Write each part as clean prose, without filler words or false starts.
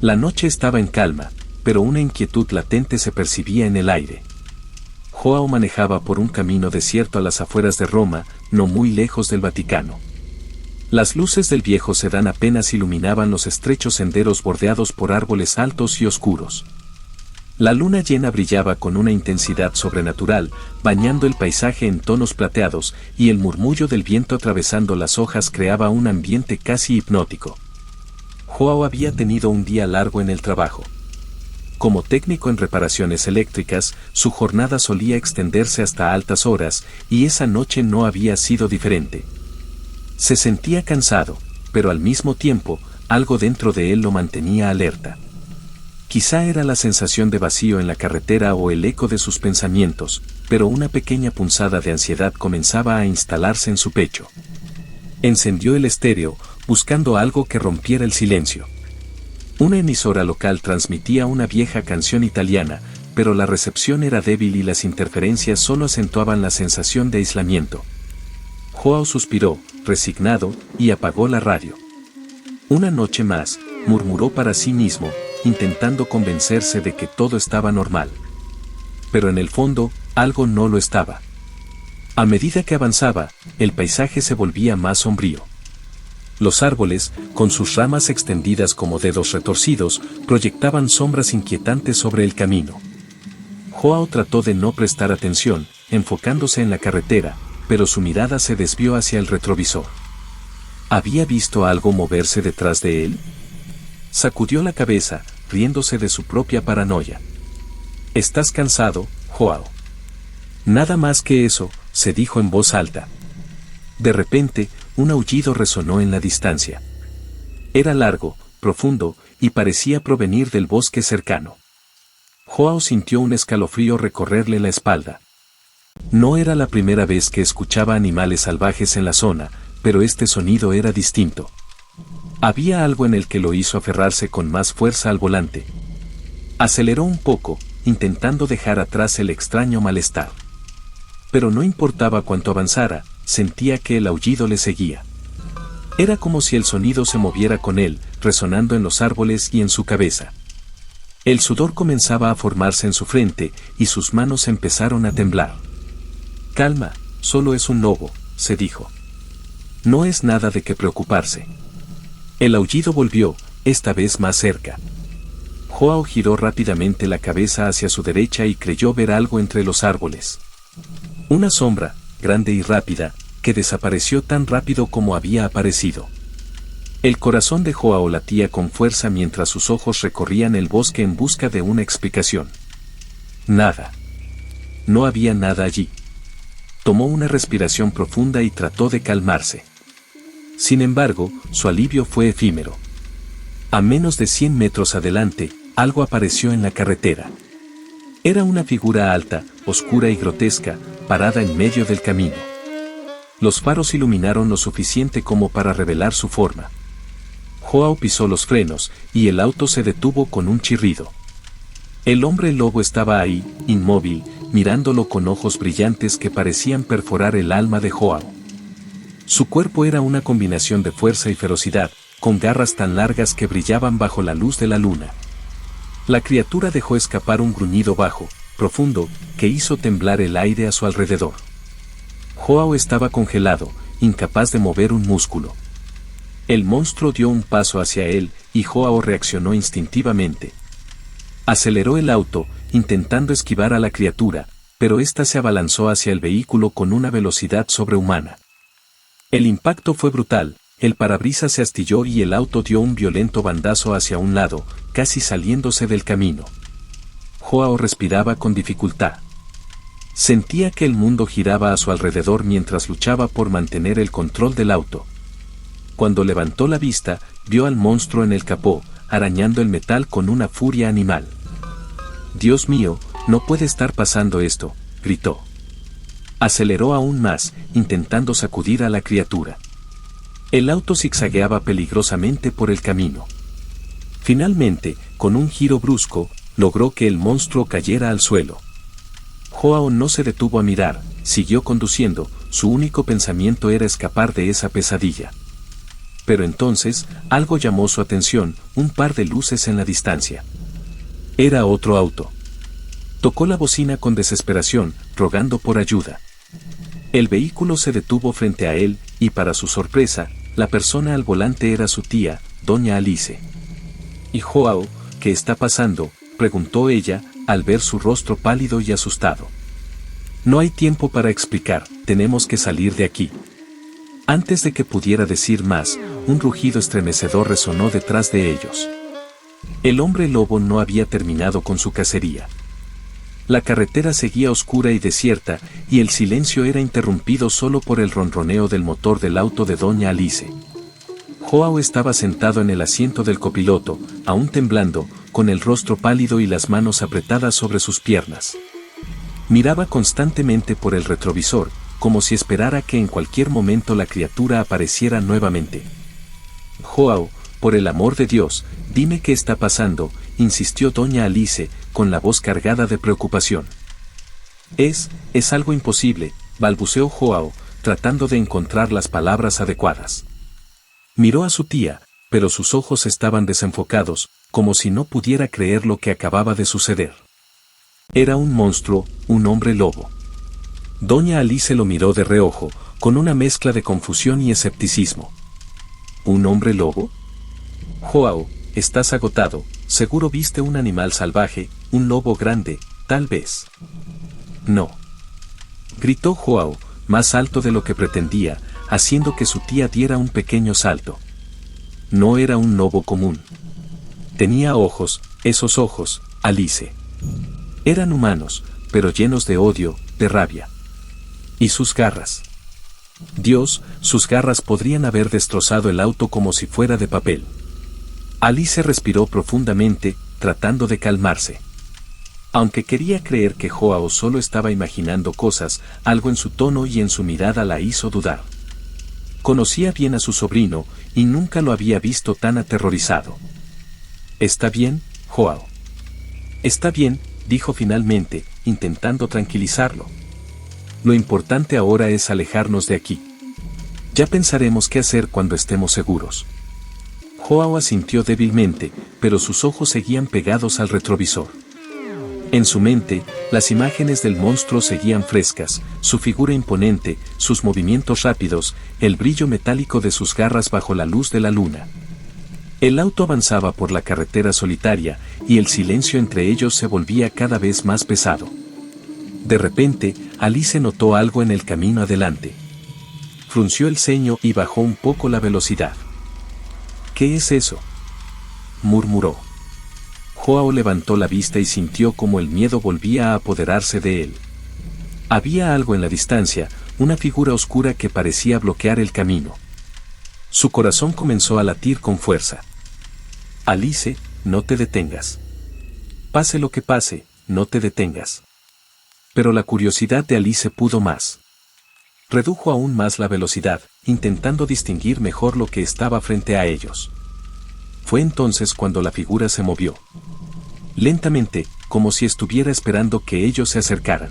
La noche estaba en calma, pero una inquietud latente se percibía en el aire. Joao manejaba por un camino desierto a las afueras de Roma, no muy lejos del Vaticano. Las luces del viejo sedán apenas iluminaban los estrechos senderos bordeados por árboles altos y oscuros. La luna llena brillaba con una intensidad sobrenatural, bañando el paisaje en tonos plateados, y el murmullo del viento atravesando las hojas creaba un ambiente casi hipnótico. Joao había tenido un día largo en el trabajo. Como técnico en reparaciones eléctricas, su jornada solía extenderse hasta altas horas, y esa noche no había sido diferente. Se sentía cansado, pero al mismo tiempo, algo dentro de él lo mantenía alerta. Quizá era la sensación de vacío en la carretera o el eco de sus pensamientos, pero una pequeña punzada de ansiedad comenzaba a instalarse en su pecho. Encendió el estéreo, buscando algo que rompiera el silencio. Una emisora local transmitía una vieja canción italiana, pero la recepción era débil y las interferencias solo acentuaban la sensación de aislamiento. Joao suspiró, resignado, y apagó la radio. Una noche más, murmuró para sí mismo, intentando convencerse de que todo estaba normal. Pero en el fondo, algo no lo estaba. A medida que avanzaba, el paisaje se volvía más sombrío. Los árboles, con sus ramas extendidas como dedos retorcidos, proyectaban sombras inquietantes sobre el camino. Joao trató de no prestar atención, enfocándose en la carretera, pero su mirada se desvió hacia el retrovisor. ¿Había visto algo moverse detrás de él? Sacudió la cabeza, riéndose de su propia paranoia. ¿Estás cansado, Joao? Nada más que eso, se dijo en voz alta. De repente, un aullido resonó en la distancia. Era largo, profundo, y parecía provenir del bosque cercano. Joao sintió un escalofrío recorrerle la espalda. No era la primera vez que escuchaba animales salvajes en la zona, pero este sonido era distinto. Había algo en el que lo hizo aferrarse con más fuerza al volante. Aceleró un poco, intentando dejar atrás el extraño malestar. Pero no importaba cuánto avanzara, sentía que el aullido le seguía. Era como si el sonido se moviera con él, resonando en los árboles y en su cabeza. El sudor comenzaba a formarse en su frente, y sus manos empezaron a temblar. Calma, solo es un lobo, se dijo. No es nada de qué preocuparse. El aullido volvió, esta vez más cerca. Joao giró rápidamente la cabeza hacia su derecha y creyó ver algo entre los árboles. Una sombra, grande y rápida, que desapareció tan rápido como había aparecido. El corazón de Joao latía con fuerza mientras sus ojos recorrían el bosque en busca de una explicación. Nada. No había nada allí. Tomó una respiración profunda y trató de calmarse. Sin embargo, su alivio fue efímero. A menos de 100 metros adelante, algo apareció en la carretera. Era una figura alta, oscura y grotesca, parada en medio del camino. Los faros iluminaron lo suficiente como para revelar su forma. Joao pisó los frenos, y el auto se detuvo con un chirrido. El hombre lobo estaba ahí, inmóvil, mirándolo con ojos brillantes que parecían perforar el alma de Joao. Su cuerpo era una combinación de fuerza y ferocidad, con garras tan largas que brillaban bajo la luz de la luna. La criatura dejó escapar un gruñido bajo, profundo, que hizo temblar el aire a su alrededor. Joao estaba congelado, incapaz de mover un músculo. El monstruo dio un paso hacia él, y Joao reaccionó instintivamente. Aceleró el auto, intentando esquivar a la criatura, pero ésta se abalanzó hacia el vehículo con una velocidad sobrehumana. El impacto fue brutal, el parabrisas se astilló y el auto dio un violento bandazo hacia un lado, casi saliéndose del camino. Joao respiraba con dificultad. Sentía que el mundo giraba a su alrededor mientras luchaba por mantener el control del auto. Cuando levantó la vista, vio al monstruo en el capó, arañando el metal con una furia animal. «Dios mío, no puede estar pasando esto», gritó. Aceleró aún más, intentando sacudir a la criatura. El auto zigzagueaba peligrosamente por el camino. Finalmente, con un giro brusco, logró que el monstruo cayera al suelo. Joao no se detuvo a mirar, siguió conduciendo, su único pensamiento era escapar de esa pesadilla. pero entonces, algo llamó su atención, un par de luces en la distancia. Era otro auto. Tocó la bocina con desesperación, rogando por ayuda. El vehículo se detuvo frente a él, y para su sorpresa, la persona al volante era su tía, doña Alice. «¿Y Joao, qué está pasando?», preguntó ella, al ver su rostro pálido y asustado. «No hay tiempo para explicar, tenemos que salir de aquí». Antes de que pudiera decir más, un rugido estremecedor resonó detrás de ellos. El hombre lobo no había terminado con su cacería. La carretera seguía oscura y desierta, y el silencio era interrumpido solo por el ronroneo del motor del auto de doña Alice. Joao estaba sentado en el asiento del copiloto, aún temblando, con el rostro pálido y las manos apretadas sobre sus piernas. Miraba constantemente por el retrovisor, como si esperara que en cualquier momento la criatura apareciera nuevamente. «Joao, por el amor de Dios, dime qué está pasando», insistió doña Alice, con la voz cargada de preocupación. Es algo imposible», balbuceó Joao, tratando de encontrar las palabras adecuadas. Miró a su tía, pero sus ojos estaban desenfocados, como si no pudiera creer lo que acababa de suceder. Era un monstruo, un hombre lobo. Doña Alice lo miró de reojo, con una mezcla de confusión y escepticismo. ¿Un hombre lobo? Joao, estás agotado, seguro viste un animal salvaje, un lobo grande, tal vez. No. Gritó Joao, más alto de lo que pretendía, haciendo que su tía diera un pequeño salto. No era un lobo común. Tenía ojos, esos ojos, Alice. Eran humanos, pero llenos de odio, de rabia. Y sus garras. Dios, sus garras podrían haber destrozado el auto como si fuera de papel. Alice respiró profundamente, tratando de calmarse. Aunque quería creer que Joao solo estaba imaginando cosas, algo en su tono y en su mirada la hizo dudar. Conocía bien a su sobrino, y nunca lo había visto tan aterrorizado. «¿Está bien, Joao?» «Está bien», dijo finalmente, intentando tranquilizarlo. «Lo importante ahora es alejarnos de aquí. Ya pensaremos qué hacer cuando estemos seguros». Joao asintió débilmente, pero sus ojos seguían pegados al retrovisor. En su mente, las imágenes del monstruo seguían frescas, su figura imponente, sus movimientos rápidos, el brillo metálico de sus garras bajo la luz de la luna. El auto avanzaba por la carretera solitaria, y el silencio entre ellos se volvía cada vez más pesado. De repente, Alice notó algo en el camino adelante. Frunció el ceño y bajó un poco la velocidad. «¿Qué es eso?», murmuró. Joao levantó la vista y sintió como el miedo volvía a apoderarse de él. Había algo en la distancia, una figura oscura que parecía bloquear el camino. Su corazón comenzó a latir con fuerza. «Alice, no te detengas. Pase lo que pase, no te detengas». Pero la curiosidad de Alice pudo más. Redujo aún más la velocidad, intentando distinguir mejor lo que estaba frente a ellos. Fue entonces cuando la figura se movió. Lentamente, como si estuviera esperando que ellos se acercaran.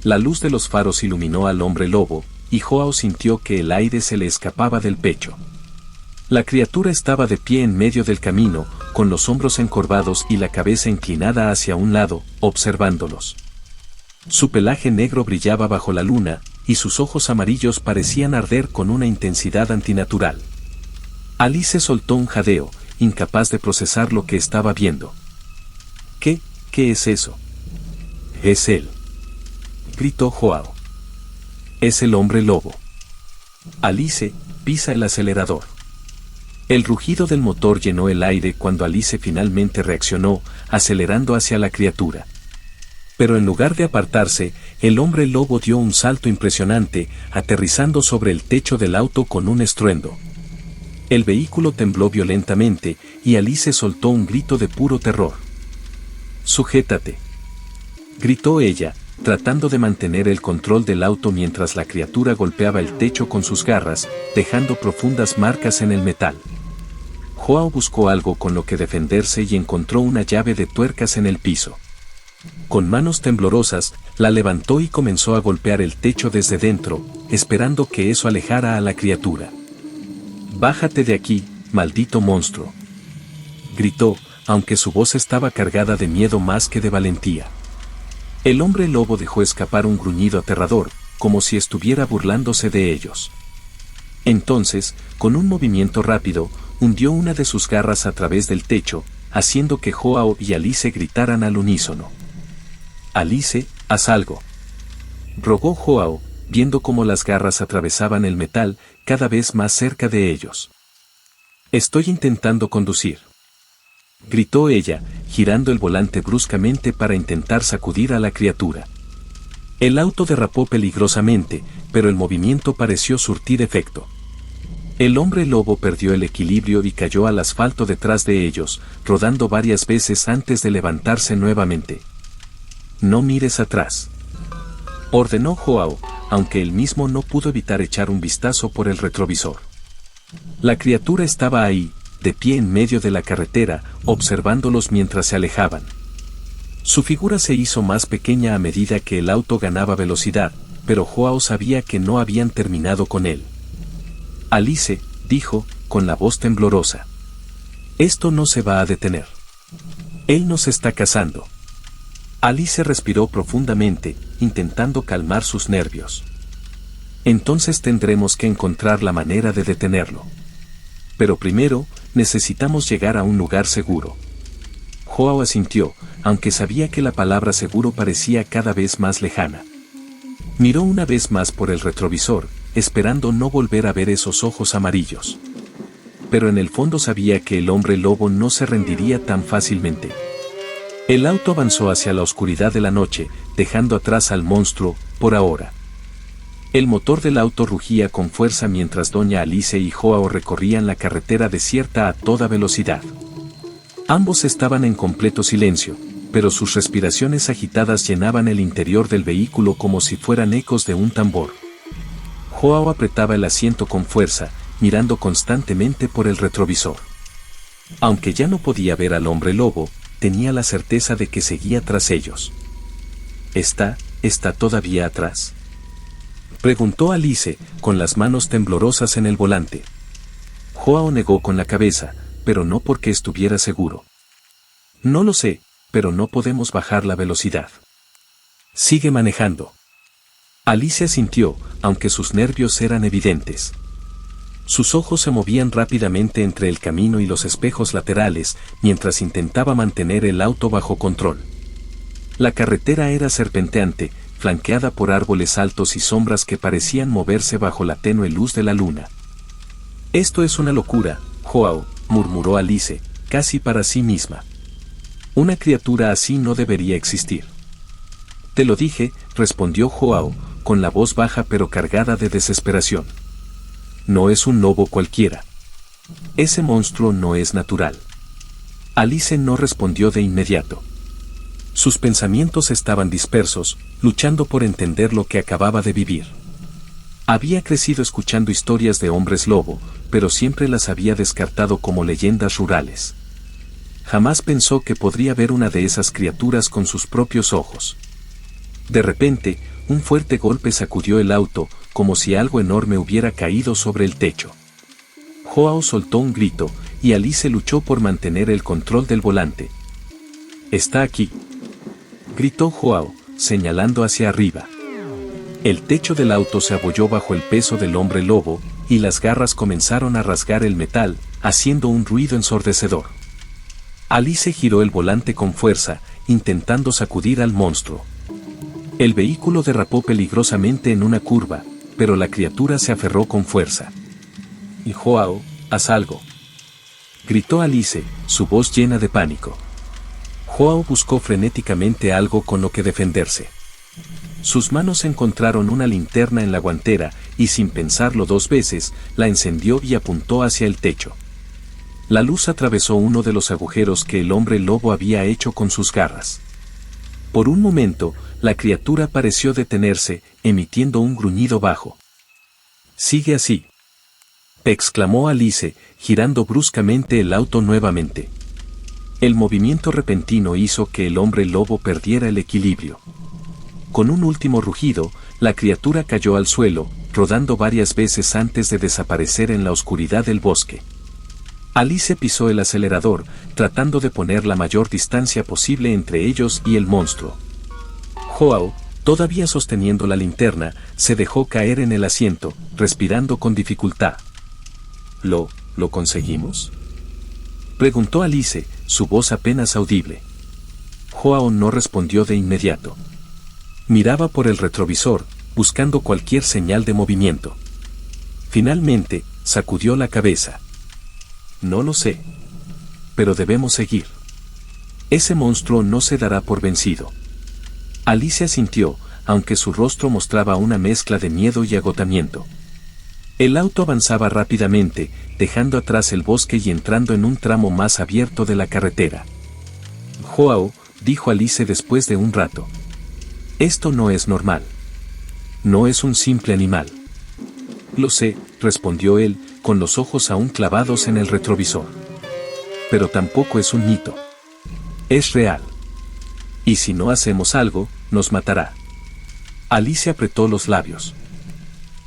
La luz de los faros iluminó al hombre lobo, y Joao sintió que el aire se le escapaba del pecho. La criatura estaba de pie en medio del camino, con los hombros encorvados y la cabeza inclinada hacia un lado, observándolos. Su pelaje negro brillaba bajo la luna, y sus ojos amarillos parecían arder con una intensidad antinatural. Alice soltó un jadeo, incapaz de procesar lo que estaba viendo. ¿Qué es eso?» «Es él», gritó Joao. «Es el hombre lobo». Alice, pisa el acelerador. El rugido del motor llenó el aire cuando Alice finalmente reaccionó, acelerando hacia la criatura. Pero en lugar de apartarse, el hombre lobo dio un salto impresionante, aterrizando sobre el techo del auto con un estruendo. El vehículo tembló violentamente, y Alice soltó un grito de puro terror. «Sujétate», gritó ella, tratando de mantener el control del auto mientras la criatura golpeaba el techo con sus garras, dejando profundas marcas en el metal. Joao buscó algo con lo que defenderse y encontró una llave de tuercas en el piso. Con manos temblorosas, la levantó y comenzó a golpear el techo desde dentro, esperando que eso alejara a la criatura. «Bájate de aquí, maldito monstruo», gritó, aunque su voz estaba cargada de miedo más que de valentía. El hombre lobo dejó escapar un gruñido aterrador, como si estuviera burlándose de ellos. Entonces, con un movimiento rápido, hundió una de sus garras a través del techo, haciendo que Joao y Alice gritaran al unísono. «Alice, haz algo», rogó Joao, viendo cómo las garras atravesaban el metal, cada vez más cerca de ellos. «Estoy intentando conducir», gritó ella, girando el volante bruscamente para intentar sacudir a la criatura. El auto derrapó peligrosamente, pero el movimiento pareció surtir efecto. El hombre lobo perdió el equilibrio y cayó al asfalto detrás de ellos, rodando varias veces antes de levantarse nuevamente. «No mires atrás», ordenó Joao, aunque él mismo no pudo evitar echar un vistazo por el retrovisor. La criatura estaba ahí, de pie en medio de la carretera, observándolos mientras se alejaban. Su figura se hizo más pequeña a medida que el auto ganaba velocidad, pero Joao sabía que no habían terminado con él. «Alice», dijo, con la voz temblorosa. «Esto no se va a detener. Él nos está cazando». Alice respiró profundamente, intentando calmar sus nervios. «Entonces tendremos que encontrar la manera de detenerlo. Pero primero, necesitamos llegar a un lugar seguro». Joao asintió, aunque sabía que la palabra seguro parecía cada vez más lejana. Miró una vez más por el retrovisor, esperando no volver a ver esos ojos amarillos. Pero en el fondo sabía que el hombre lobo no se rendiría tan fácilmente. El auto avanzó hacia la oscuridad de la noche, dejando atrás al monstruo, por ahora. El motor del auto rugía con fuerza mientras doña Alice y Joao recorrían la carretera desierta a toda velocidad. Ambos estaban en completo silencio, pero sus respiraciones agitadas llenaban el interior del vehículo como si fueran ecos de un tambor. Joao apretaba el asiento con fuerza, mirando constantemente por el retrovisor. Aunque ya no podía ver al hombre lobo, tenía la certeza de que seguía tras ellos. ¿Está todavía atrás?», preguntó Alice, con las manos temblorosas en el volante. Joao negó con la cabeza, pero no porque estuviera seguro. «No lo sé, pero no podemos bajar la velocidad. Sigue manejando». Alice asintió, aunque sus nervios eran evidentes. Sus ojos se movían rápidamente entre el camino y los espejos laterales, mientras intentaba mantener el auto bajo control. La carretera era serpenteante, flanqueada por árboles altos y sombras que parecían moverse bajo la tenue luz de la luna. «Esto es una locura, Joao», murmuró Alice, casi para sí misma. «Una criatura así no debería existir». «Te lo dije», respondió Joao, con la voz baja pero cargada de desesperación. «No es un lobo cualquiera. Ese monstruo no es natural». Alice no respondió de inmediato. Sus pensamientos estaban dispersos, luchando por entender lo que acababa de vivir. Había crecido escuchando historias de hombres lobo, pero siempre las había descartado como leyendas rurales. Jamás pensó que podría ver una de esas criaturas con sus propios ojos. De repente, un fuerte golpe sacudió el auto, como si algo enorme hubiera caído sobre el techo. Joao soltó un grito, y Alice luchó por mantener el control del volante. «Está aquí», gritó Joao, señalando hacia arriba. El techo del auto se abolló bajo el peso del hombre lobo, y las garras comenzaron a rasgar el metal, haciendo un ruido ensordecedor. Alice giró el volante con fuerza, intentando sacudir al monstruo. El vehículo derrapó peligrosamente en una curva, pero la criatura se aferró con fuerza. «Y Joao, haz algo», gritó Alice, su voz llena de pánico. Joao buscó frenéticamente algo con lo que defenderse. Sus manos encontraron una linterna en la guantera, y sin pensarlo dos veces, la encendió y apuntó hacia el techo. La luz atravesó uno de los agujeros que el hombre lobo había hecho con sus garras. Por un momento, la criatura pareció detenerse, emitiendo un gruñido bajo. «Sigue así», exclamó Alice, girando bruscamente el auto nuevamente. El movimiento repentino hizo que el hombre lobo perdiera el equilibrio. Con un último rugido, la criatura cayó al suelo, rodando varias veces antes de desaparecer en la oscuridad del bosque. Alice pisó el acelerador, tratando de poner la mayor distancia posible entre ellos y el monstruo. Joao, todavía sosteniendo la linterna, se dejó caer en el asiento, respirando con dificultad. ¿Lo conseguimos?, preguntó Alice, su voz apenas audible. Joao no respondió de inmediato. Miraba por el retrovisor, buscando cualquier señal de movimiento. Finalmente, sacudió la cabeza. No lo sé. Pero debemos seguir. Ese monstruo no se dará por vencido. Alice asintió, aunque su rostro mostraba una mezcla de miedo y agotamiento. El auto avanzaba rápidamente, dejando atrás el bosque y entrando en un tramo más abierto de la carretera. Joao, dijo Alice después de un rato. Esto no es normal. No es un simple animal. Lo sé, respondió él, con los ojos aún clavados en el retrovisor. Pero tampoco es un mito. Es real. Y si no hacemos algo, nos matará. Alice apretó los labios.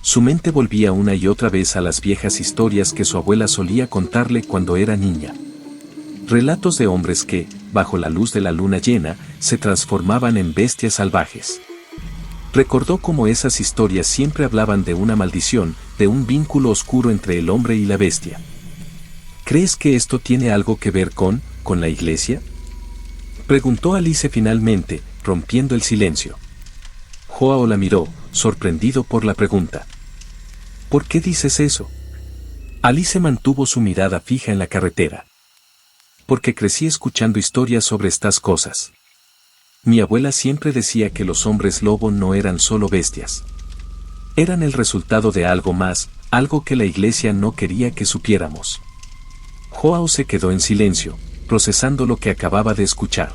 Su mente volvía una y otra vez a las viejas historias que su abuela solía contarle cuando era niña. Relatos de hombres que, bajo la luz de la luna llena, se transformaban en bestias salvajes. Recordó cómo esas historias siempre hablaban de una maldición, de un vínculo oscuro entre el hombre y la bestia. ¿Crees que esto tiene algo que ver con la iglesia?, preguntó Alice finalmente, rompiendo el silencio. Joao la miró, sorprendido por la pregunta. ¿Por qué dices eso? Alice mantuvo su mirada fija en la carretera. Porque crecí escuchando historias sobre estas cosas. Mi abuela siempre decía que los hombres lobo no eran solo bestias. Eran el resultado de algo más, algo que la iglesia no quería que supiéramos. Joao se quedó en silencio, procesando lo que acababa de escuchar.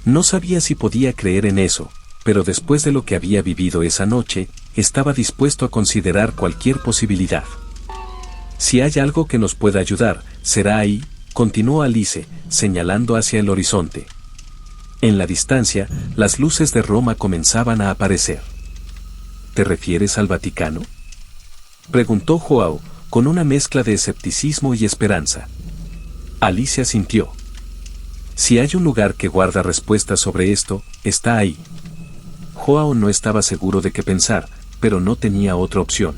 No sabía si podía creer en eso, pero después de lo que había vivido esa noche, estaba dispuesto a considerar cualquier posibilidad. Si hay algo que nos pueda ayudar, será ahí, continuó Alice, señalando hacia el horizonte. En la distancia, las luces de Roma comenzaban a aparecer. ¿Te refieres al Vaticano?, preguntó Joao, con una mezcla de escepticismo y esperanza. Alice asintió. Si hay un lugar que guarda respuestas sobre esto, está ahí. Joao no estaba seguro de qué pensar, pero no tenía otra opción.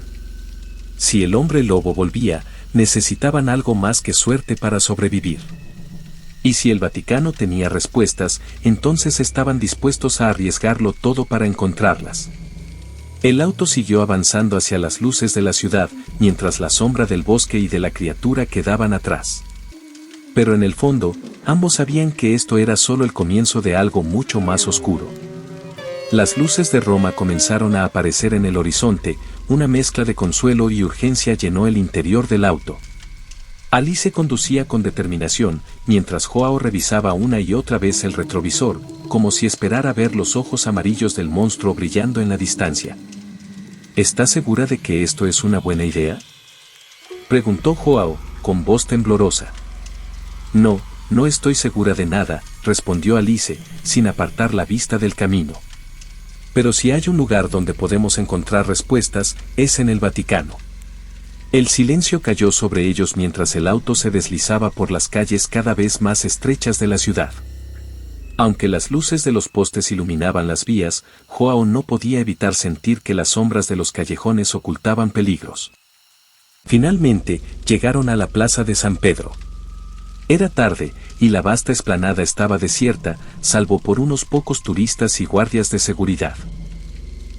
Si el hombre lobo volvía, necesitaban algo más que suerte para sobrevivir. Y si el Vaticano tenía respuestas, entonces estaban dispuestos a arriesgarlo todo para encontrarlas. El auto siguió avanzando hacia las luces de la ciudad, mientras la sombra del bosque y de la criatura quedaban atrás. Pero en el fondo, ambos sabían que esto era solo el comienzo de algo mucho más oscuro. Las luces de Roma comenzaron a aparecer en el horizonte, una mezcla de consuelo y urgencia llenó el interior del auto. Alice conducía con determinación, mientras Joao revisaba una y otra vez el retrovisor, como si esperara ver los ojos amarillos del monstruo brillando en la distancia. ¿Estás segura de que esto es una buena idea?, preguntó Joao, con voz temblorosa. No estoy segura de nada, respondió Alice, sin apartar la vista del camino. Pero si hay un lugar donde podemos encontrar respuestas, es en el Vaticano. El silencio cayó sobre ellos mientras el auto se deslizaba por las calles cada vez más estrechas de la ciudad. Aunque las luces de los postes iluminaban las vías, Joao no podía evitar sentir que las sombras de los callejones ocultaban peligros. Finalmente, llegaron a la plaza de San Pedro. Era tarde, y la vasta explanada estaba desierta, salvo por unos pocos turistas y guardias de seguridad.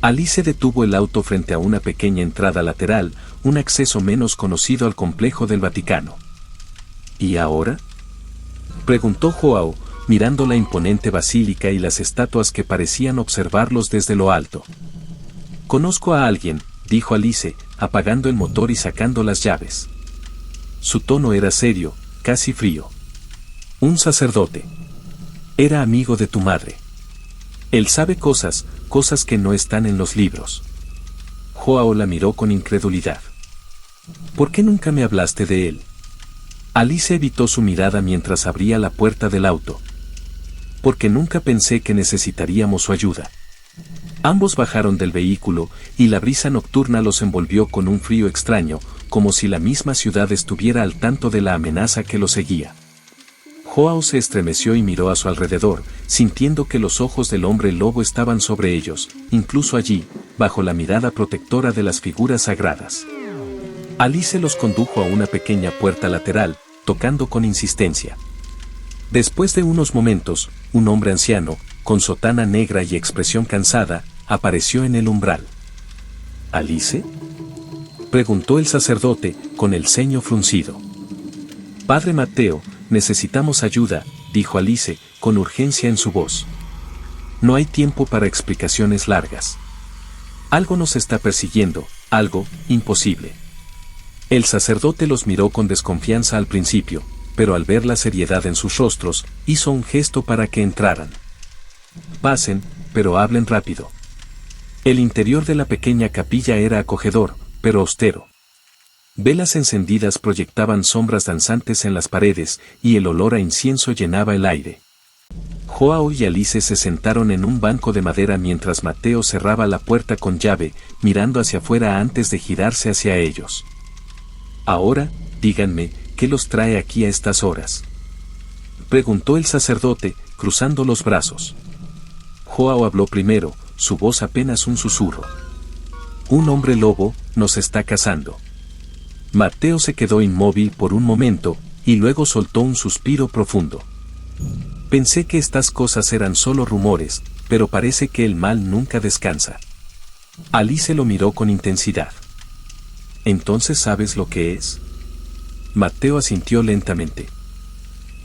Alice detuvo el auto frente a una pequeña entrada lateral, un acceso menos conocido al complejo del Vaticano. ¿Y ahora?, preguntó Joao, mirando la imponente basílica y las estatuas que parecían observarlos desde lo alto. Conozco a alguien, dijo Alice, apagando el motor y sacando las llaves. Su tono era serio, casi frío. Un sacerdote. Era amigo de tu madre. Él sabe cosas que no están en los libros. Joao la miró con incredulidad. ¿Por qué nunca me hablaste de él? Alice evitó su mirada mientras abría la puerta del auto. Porque nunca pensé que necesitaríamos su ayuda. Ambos bajaron del vehículo, y la brisa nocturna los envolvió con un frío extraño, como si la misma ciudad estuviera al tanto de la amenaza que los seguía. Joao se estremeció y miró a su alrededor, sintiendo que los ojos del hombre lobo estaban sobre ellos, incluso allí, bajo la mirada protectora de las figuras sagradas. Alice los condujo a una pequeña puerta lateral, tocando con insistencia. Después de unos momentos, un hombre anciano, con sotana negra y expresión cansada, apareció en el umbral. ¿Alice?, preguntó el sacerdote, con el ceño fruncido. Padre Mateo, necesitamos ayuda, dijo Alice, con urgencia en su voz. No hay tiempo para explicaciones largas. Algo nos está persiguiendo, algo imposible. El sacerdote los miró con desconfianza al principio, pero al ver la seriedad en sus rostros, hizo un gesto para que entraran. Pasen, pero hablen rápido. El interior de la pequeña capilla era acogedor, pero austero. Velas encendidas proyectaban sombras danzantes en las paredes, y el olor a incienso llenaba el aire. Joao y Alice se sentaron en un banco de madera mientras Mateo cerraba la puerta con llave, mirando hacia afuera antes de girarse hacia ellos. Ahora, díganme, ¿qué los trae aquí a estas horas?, preguntó el sacerdote, cruzando los brazos. Joao habló primero, su voz apenas un susurro. Un hombre lobo nos está cazando. Mateo se quedó inmóvil por un momento, y luego soltó un suspiro profundo. Pensé que estas cosas eran solo rumores, pero parece que el mal nunca descansa. Alice lo miró con intensidad. ¿Entonces sabes lo que es? Mateo asintió lentamente.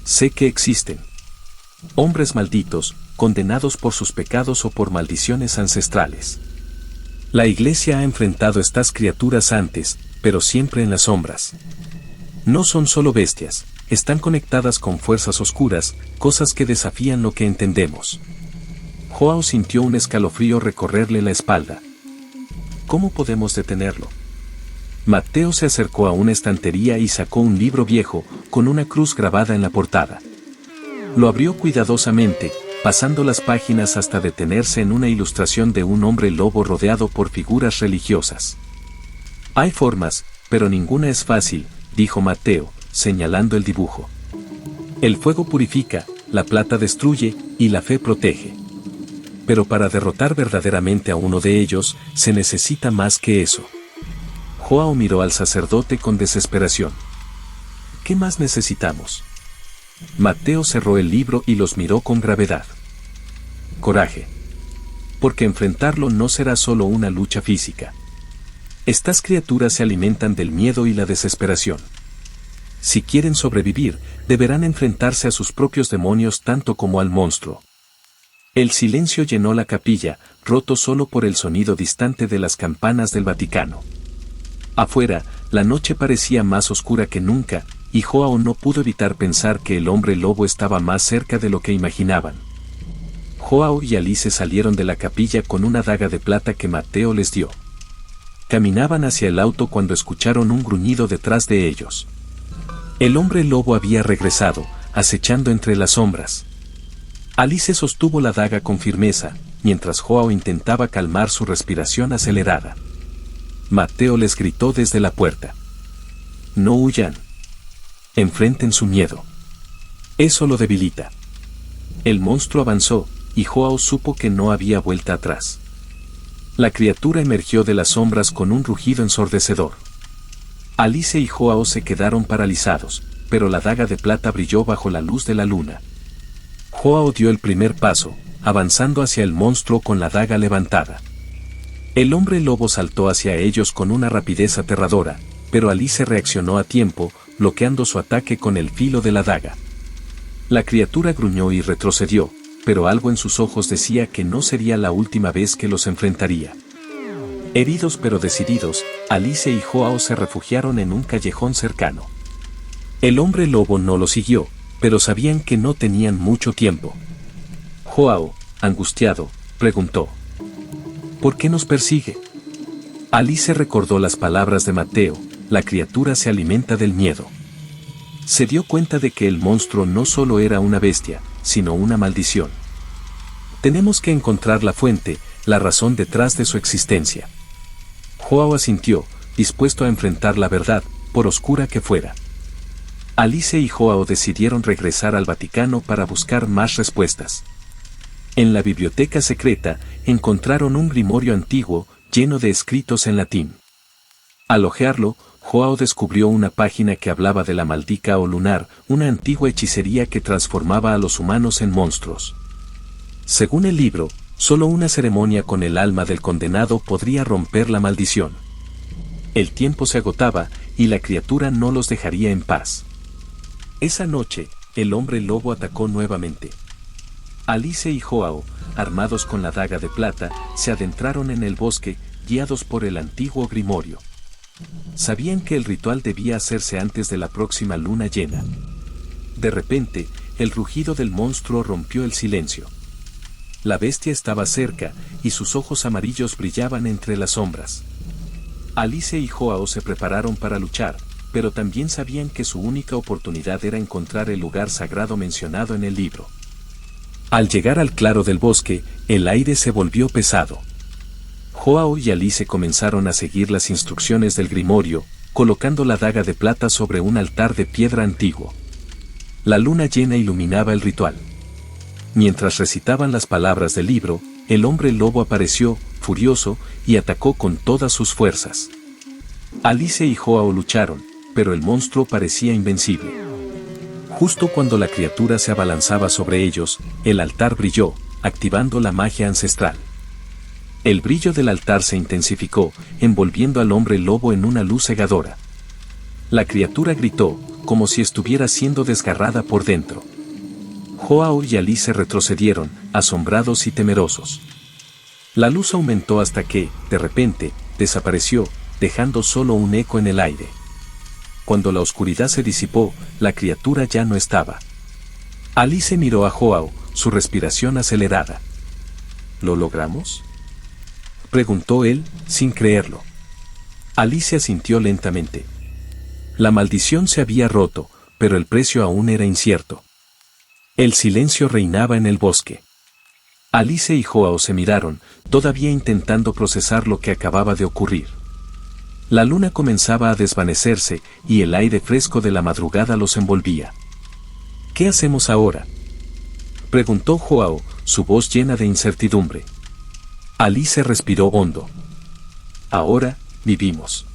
Sé que existen hombres malditos, condenados por sus pecados o por maldiciones ancestrales. La Iglesia ha enfrentado estas criaturas antes, pero siempre en las sombras. No son solo bestias, están conectadas con fuerzas oscuras, cosas que desafían lo que entendemos. Joao sintió un escalofrío recorrerle la espalda. ¿Cómo podemos detenerlo? Mateo se acercó a una estantería y sacó un libro viejo, con una cruz grabada en la portada. Lo abrió cuidadosamente, pasando las páginas hasta detenerse en una ilustración de un hombre lobo rodeado por figuras religiosas. Hay formas, pero ninguna es fácil, dijo Mateo, señalando el dibujo. El fuego purifica, la plata destruye, y la fe protege. Pero para derrotar verdaderamente a uno de ellos, se necesita más que eso. Joao miró al sacerdote con desesperación. ¿Qué más necesitamos? Mateo cerró el libro y los miró con gravedad. Coraje. Porque enfrentarlo no será solo una lucha física. Estas criaturas se alimentan del miedo y la desesperación. Si quieren sobrevivir, deberán enfrentarse a sus propios demonios tanto como al monstruo. El silencio llenó la capilla, roto solo por el sonido distante de las campanas del Vaticano. Afuera, la noche parecía más oscura que nunca, y Joao no pudo evitar pensar que el hombre lobo estaba más cerca de lo que imaginaban. Joao y Alice salieron de la capilla con una daga de plata que Mateo les dio. Caminaban hacia el auto cuando escucharon un gruñido detrás de ellos. El hombre lobo había regresado, acechando entre las sombras. Alice sostuvo la daga con firmeza, mientras Joao intentaba calmar su respiración acelerada. Mateo les gritó desde la puerta. No huyan. Enfrenten su miedo. Eso lo debilita. El monstruo avanzó, y Joao supo que no había vuelta atrás. La criatura emergió de las sombras con un rugido ensordecedor. Alice y Joao se quedaron paralizados, pero la daga de plata brilló bajo la luz de la luna. Joao dio el primer paso, avanzando hacia el monstruo con la daga levantada. El hombre lobo saltó hacia ellos con una rapidez aterradora, pero Alice reaccionó a tiempo, bloqueando su ataque con el filo de la daga. La criatura gruñó y retrocedió, pero algo en sus ojos decía que no sería la última vez que los enfrentaría. Heridos pero decididos, Alice y Joao se refugiaron en un callejón cercano. El hombre lobo no lo siguió, pero sabían que no tenían mucho tiempo. Joao, angustiado, preguntó: ¿por qué nos persigue? Alice recordó las palabras de Mateo: la criatura se alimenta del miedo. Se dio cuenta de que el monstruo no solo era una bestia, sino una maldición. Tenemos que encontrar la fuente, la razón detrás de su existencia. Joao asintió, dispuesto a enfrentar la verdad, por oscura que fuera. Alice y Joao decidieron regresar al Vaticano para buscar más respuestas. En la biblioteca secreta, encontraron un grimorio antiguo, lleno de escritos en latín. Al hojearlo, Joao descubrió una página que hablaba de la Maldica o lunar, una antigua hechicería que transformaba a los humanos en monstruos. Según el libro, solo una ceremonia con el alma del condenado podría romper la maldición. El tiempo se agotaba, y la criatura no los dejaría en paz. Esa noche, el hombre lobo atacó nuevamente. Alice y Joao, armados con la daga de plata, se adentraron en el bosque, guiados por el antiguo grimorio. Sabían que el ritual debía hacerse antes de la próxima luna llena. De repente, el rugido del monstruo rompió el silencio. La bestia estaba cerca, y sus ojos amarillos brillaban entre las sombras. Alice y Joao se prepararon para luchar, pero también sabían que su única oportunidad era encontrar el lugar sagrado mencionado en el libro. Al llegar al claro del bosque, el aire se volvió pesado. Joao y Alice comenzaron a seguir las instrucciones del grimorio, colocando la daga de plata sobre un altar de piedra antiguo. La luna llena iluminaba el ritual. Mientras recitaban las palabras del libro, el hombre lobo apareció, furioso, y atacó con todas sus fuerzas. Alice y Joao lucharon, pero el monstruo parecía invencible. Justo cuando la criatura se abalanzaba sobre ellos, el altar brilló, activando la magia ancestral. El brillo del altar se intensificó, envolviendo al hombre lobo en una luz cegadora. La criatura gritó, como si estuviera siendo desgarrada por dentro. Joao y Alice retrocedieron, asombrados y temerosos. La luz aumentó hasta que, de repente, desapareció, dejando solo un eco en el aire. Cuando la oscuridad se disipó, la criatura ya no estaba. Alice miró a Joao, su respiración acelerada. ¿Lo logramos?, preguntó él, sin creerlo. Alice asintió lentamente. La maldición se había roto, pero el precio aún era incierto. El silencio reinaba en el bosque. Alice y Joao se miraron, todavía intentando procesar lo que acababa de ocurrir. La luna comenzaba a desvanecerse, y el aire fresco de la madrugada los envolvía. ¿Qué hacemos ahora?, preguntó Joao, su voz llena de incertidumbre. Alice respiró hondo. Ahora, vivimos.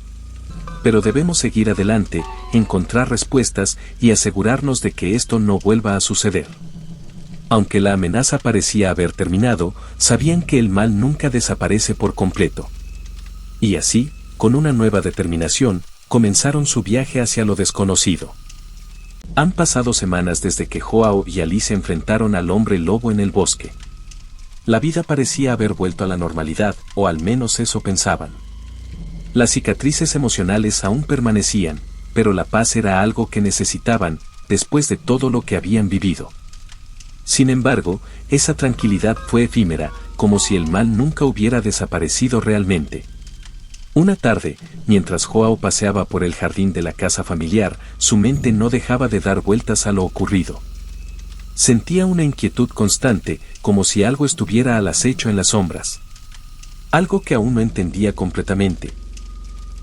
Pero debemos seguir adelante, encontrar respuestas y asegurarnos de que esto no vuelva a suceder. Aunque la amenaza parecía haber terminado, sabían que el mal nunca desaparece por completo. Y así, con una nueva determinación, comenzaron su viaje hacia lo desconocido. Han pasado semanas desde que Joao y Alice enfrentaron al hombre lobo en el bosque. La vida parecía haber vuelto a la normalidad, o al menos eso pensaban. Las cicatrices emocionales aún permanecían, pero la paz era algo que necesitaban, después de todo lo que habían vivido. Sin embargo, esa tranquilidad fue efímera, como si el mal nunca hubiera desaparecido realmente. Una tarde, mientras Joao paseaba por el jardín de la casa familiar, su mente no dejaba de dar vueltas a lo ocurrido. Sentía una inquietud constante, como si algo estuviera al acecho en las sombras. Algo que aún no entendía completamente.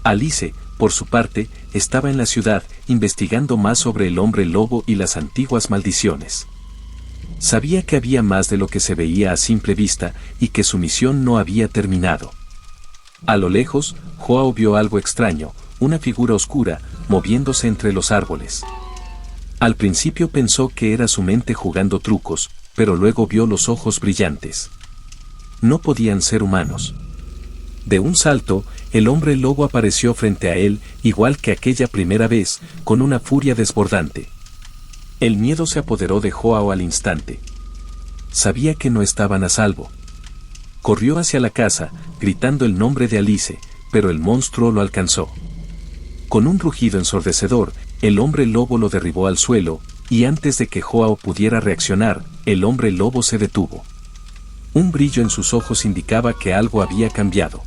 Alice, por su parte, estaba en la ciudad, investigando más sobre el hombre lobo y las antiguas maldiciones. Sabía que había más de lo que se veía a simple vista, y que su misión no había terminado. A lo lejos, Joao vio algo extraño, una figura oscura, moviéndose entre los árboles. Al principio pensó que era su mente jugando trucos, pero luego vio los ojos brillantes. No podían ser humanos. De un salto, el hombre lobo apareció frente a él, igual que aquella primera vez, con una furia desbordante. El miedo se apoderó de Joao al instante. Sabía que no estaban a salvo. Corrió hacia la casa, gritando el nombre de Alice, pero el monstruo lo alcanzó. Con un rugido ensordecedor, el hombre lobo lo derribó al suelo, y antes de que Joao pudiera reaccionar, el hombre lobo se detuvo. Un brillo en sus ojos indicaba que algo había cambiado.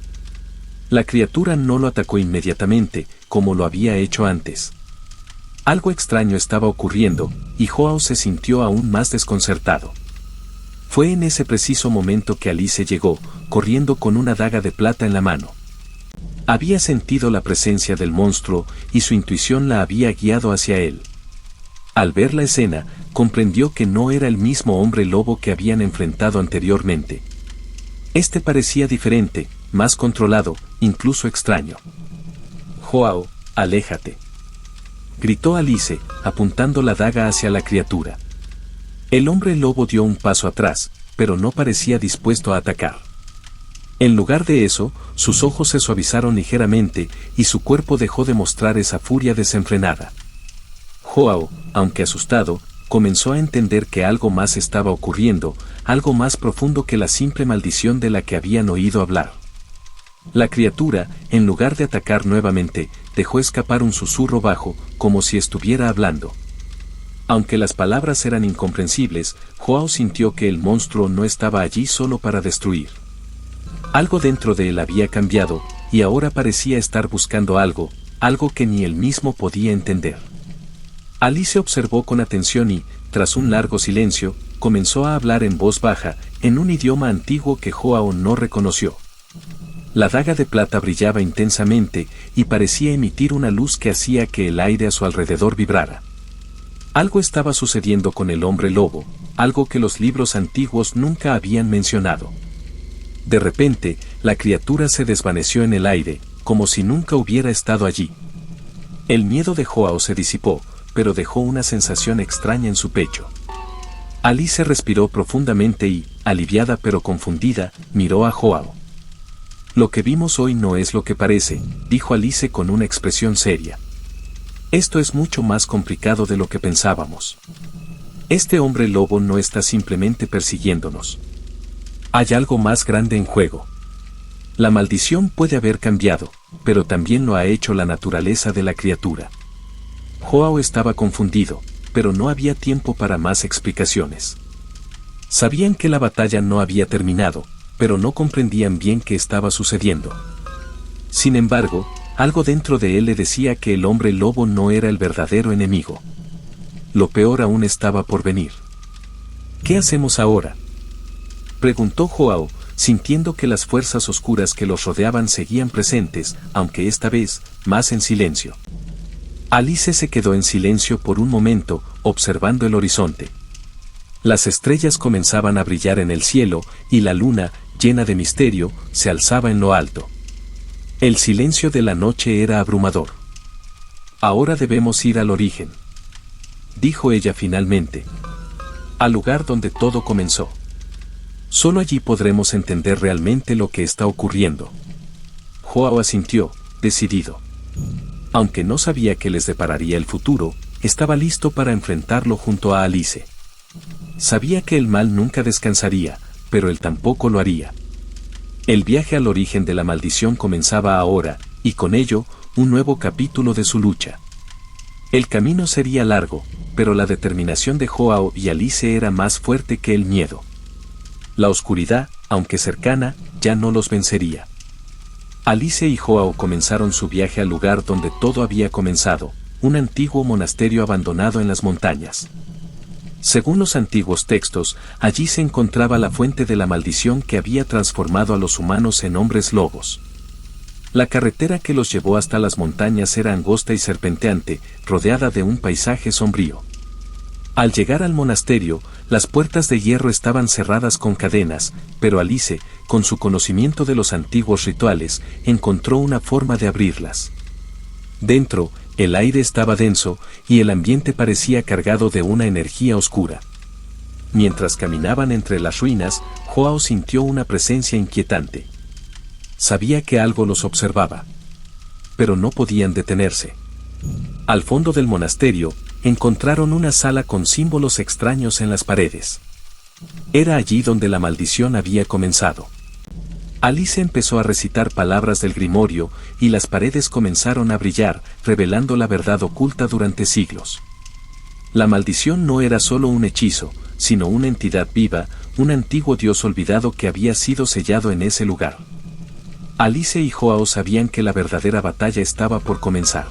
La criatura no lo atacó inmediatamente, como lo había hecho antes. Algo extraño estaba ocurriendo, y Joao se sintió aún más desconcertado. Fue en ese preciso momento que Alice llegó, corriendo con una daga de plata en la mano. Había sentido la presencia del monstruo y su intuición la había guiado hacia él. Al ver la escena, comprendió que no era el mismo hombre lobo que habían enfrentado anteriormente. Este parecía diferente, más controlado, incluso extraño. «Joao, aléjate», gritó Alice, apuntando la daga hacia la criatura. El hombre lobo dio un paso atrás, pero no parecía dispuesto a atacar. En lugar de eso, sus ojos se suavizaron ligeramente y su cuerpo dejó de mostrar esa furia desenfrenada. Joao, aunque asustado, comenzó a entender que algo más estaba ocurriendo, algo más profundo que la simple maldición de la que habían oído hablar. La criatura, en lugar de atacar nuevamente, dejó escapar un susurro bajo, como si estuviera hablando. Aunque las palabras eran incomprensibles, Joao sintió que el monstruo no estaba allí solo para destruir. Algo dentro de él había cambiado, y ahora parecía estar buscando algo, algo que ni él mismo podía entender. Alice observó con atención y, tras un largo silencio, comenzó a hablar en voz baja, en un idioma antiguo que Joao no reconoció. La daga de plata brillaba intensamente y parecía emitir una luz que hacía que el aire a su alrededor vibrara. Algo estaba sucediendo con el hombre lobo, algo que los libros antiguos nunca habían mencionado. De repente, la criatura se desvaneció en el aire, como si nunca hubiera estado allí. El miedo de Joao se disipó, pero dejó una sensación extraña en su pecho. Alice respiró profundamente y, aliviada pero confundida, miró a Joao. «Lo que vimos hoy no es lo que parece», dijo Alice con una expresión seria. «Esto es mucho más complicado de lo que pensábamos. Este hombre lobo no está simplemente persiguiéndonos. Hay algo más grande en juego. La maldición puede haber cambiado, pero también lo ha hecho la naturaleza de la criatura». Joao estaba confundido, pero no había tiempo para más explicaciones. Sabían que la batalla no había terminado, pero no comprendían bien qué estaba sucediendo. Sin embargo, algo dentro de él le decía que el hombre lobo no era el verdadero enemigo. Lo peor aún estaba por venir. «¿Qué hacemos ahora?», preguntó Joao, sintiendo que las fuerzas oscuras que los rodeaban seguían presentes, aunque esta vez, más en silencio. Alice se quedó en silencio por un momento, observando el horizonte. Las estrellas comenzaban a brillar en el cielo, y la luna, llena de misterio, se alzaba en lo alto. El silencio de la noche era abrumador. «Ahora debemos ir al origen», dijo ella finalmente. «Al lugar donde todo comenzó. Solo allí podremos entender realmente lo que está ocurriendo». Joao asintió, decidido. Aunque no sabía qué les depararía el futuro, estaba listo para enfrentarlo junto a Alice. Sabía que el mal nunca descansaría, pero él tampoco lo haría. El viaje al origen de la maldición comenzaba ahora, y con ello, un nuevo capítulo de su lucha. El camino sería largo, pero la determinación de Joao y Alice era más fuerte que el miedo. La oscuridad, aunque cercana, ya no los vencería. Alice y Joao comenzaron su viaje al lugar donde todo había comenzado, un antiguo monasterio abandonado en las montañas. Según los antiguos textos, allí se encontraba la fuente de la maldición que había transformado a los humanos en hombres lobos. La carretera que los llevó hasta las montañas era angosta y serpenteante, rodeada de un paisaje sombrío. Al llegar al monasterio, las puertas de hierro estaban cerradas con cadenas, pero Alice, con su conocimiento de los antiguos rituales, encontró una forma de abrirlas. Dentro, el aire estaba denso, y el ambiente parecía cargado de una energía oscura. Mientras caminaban entre las ruinas, Joao sintió una presencia inquietante. Sabía que algo los observaba. Pero no podían detenerse. Al fondo del monasterio, encontraron una sala con símbolos extraños en las paredes. Era allí donde la maldición había comenzado. Alice empezó a recitar palabras del grimorio, y las paredes comenzaron a brillar, revelando la verdad oculta durante siglos. La maldición no era solo un hechizo, sino una entidad viva, un antiguo dios olvidado que había sido sellado en ese lugar. Alice y Joao sabían que la verdadera batalla estaba por comenzar.